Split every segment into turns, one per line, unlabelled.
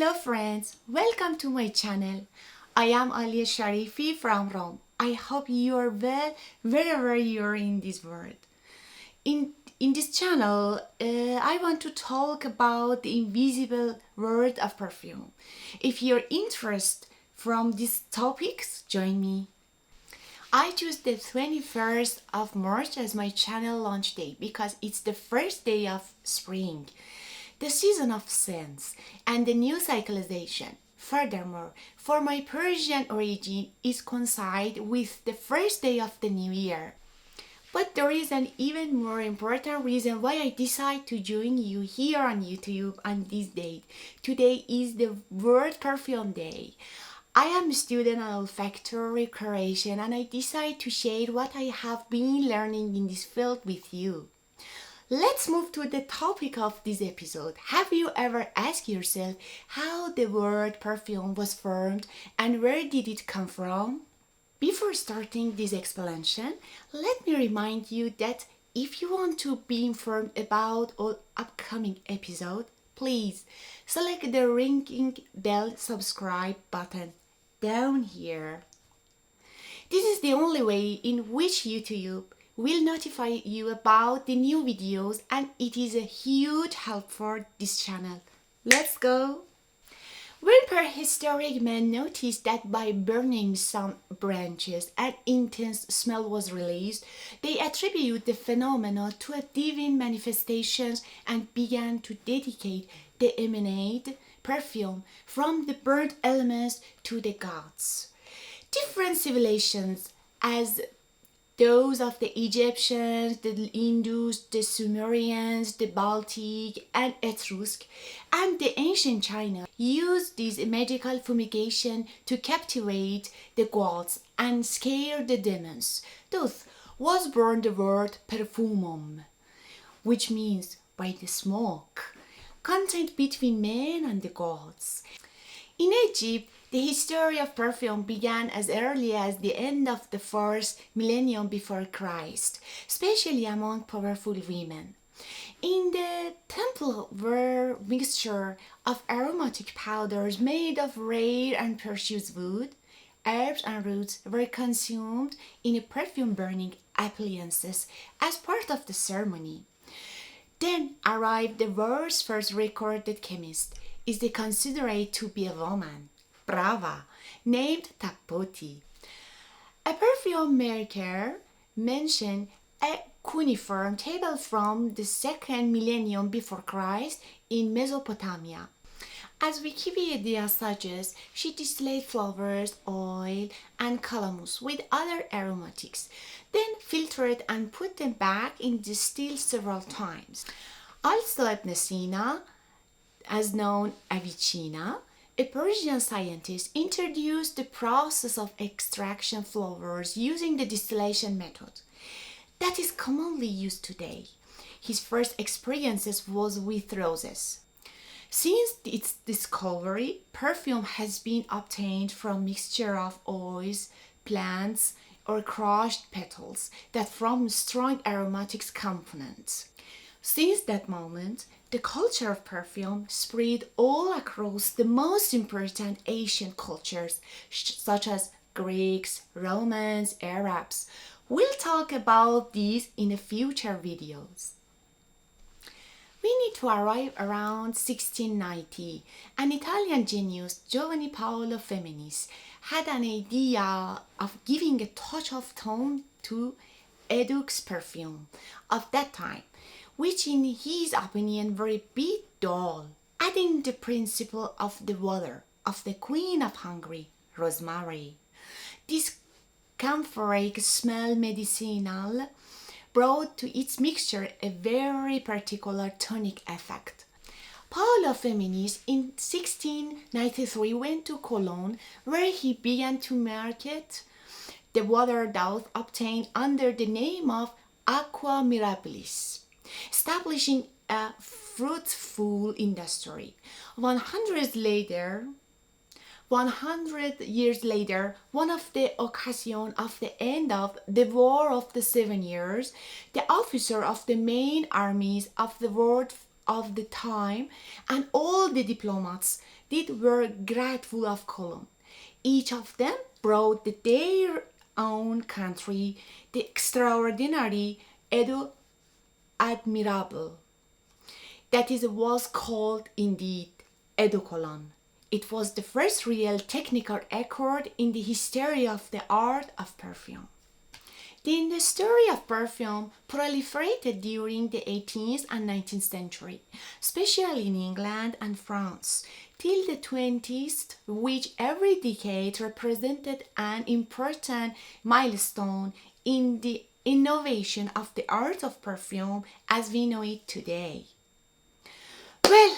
Hello friends, welcome to my channel. I am Aliya Sharifi from Rome. I hope you are well wherever you are in this world. In this channel, I want to talk about the invisible world of perfume. If you're interested from these topics, join me. I choose the 21st of March as my channel launch day because it's the first day of spring, the season of scents, and the new cyclization. Furthermore, for my Persian origin is coincide with the first day of the new year. But there is an even more important reason why I decide to join you here on YouTube on this date. Today is the World Perfume Day. I am a student on olfactory creation and I decide to share what I have been learning in this field with you. Let's move to the topic of this episode. Have you ever asked yourself how the word perfume was formed and where did it come from? Before starting this explanation, let me remind you that if you want to be informed about our upcoming episode, please select the ringing bell subscribe button down here. This is the only way in which YouTube will notify you about the new videos and it is a huge help for this channel. Let's go! When prehistoric men noticed that by burning some branches an intense smell was released, they attributed the phenomena to a divine manifestations and began to dedicate the emanate perfume from the burnt elements to the gods. Different civilizations, as those of the Egyptians, the Hindus, the Sumerians, the Baltic and Etrusc, and the ancient China used this magical fumigation to captivate the gods and scare the demons. Thus was born the word perfumum, which means by the smoke, contact between men and the gods. In Egypt, the history of perfume began as early as the end of the first millennium before Christ, especially among powerful women. In the temple were mixture of aromatic powders made of rare and precious wood, herbs and roots were consumed in perfume burning appliances as part of the ceremony. Then arrived the world's first recorded chemist, is considered to be a woman, Brava, named Tapoti. A perfume maker mentioned a cuneiform table from the second millennium before Christ in Mesopotamia. As Wikipedia suggests, she distilled flowers, oil, and calamus with other aromatics, then filtered and put them back in distill several times. Also at Messina, as known Avicina, a Persian scientist introduced the process of extraction flowers using the distillation method that is commonly used today. His first experiences was with roses. Since its discovery, perfume has been obtained from mixture of oils, plants, or crushed petals that form strong aromatic components. Since that moment, the culture of perfume spread all across the most important Asian cultures, such as Greeks, Romans, Arabs. We'll talk about these in future videos. We need to arrive around 1690. An Italian genius, Giovanni Paolo Feminis, had an idea of giving a touch of tone to Edux perfume of that time, which in his opinion were a bit dull, adding the principle of the water of the Queen of Hungary, rosemary. This camphoric smell medicinal brought to its mixture a very particular tonic effect. Paolo Feminis in 1693 went to Cologne, where he began to market the water thus obtained under the name of aqua mirabilis, establishing a fruitful industry. 100 years later, one of the occasions of the end of the War of the 7 Years, the officer of the main armies of the world of the time, and all the diplomats did were grateful of Cologne. Each of them brought their own country the extraordinary edu admirable. That is was called indeed educolon. It was the first real technical accord in the history of the art of perfume. The industry of perfume proliferated during the 18th and 19th century, especially in England and France, till the 20th, which every decade represented an important milestone in the innovation of the art of perfume as we know it today. Well,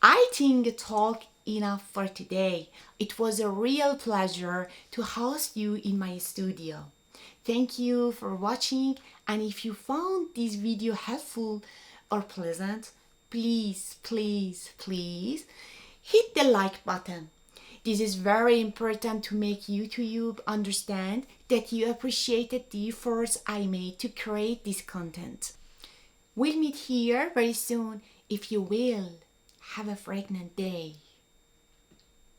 I think I talk enough for today. It was a real pleasure to host you in my studio. Thank you for watching, and if you found this video helpful or pleasant, please hit the like button. This is very important to make YouTube understand that you appreciated the efforts I made to create this content. We'll meet here very soon. If you will, have a fragrant day.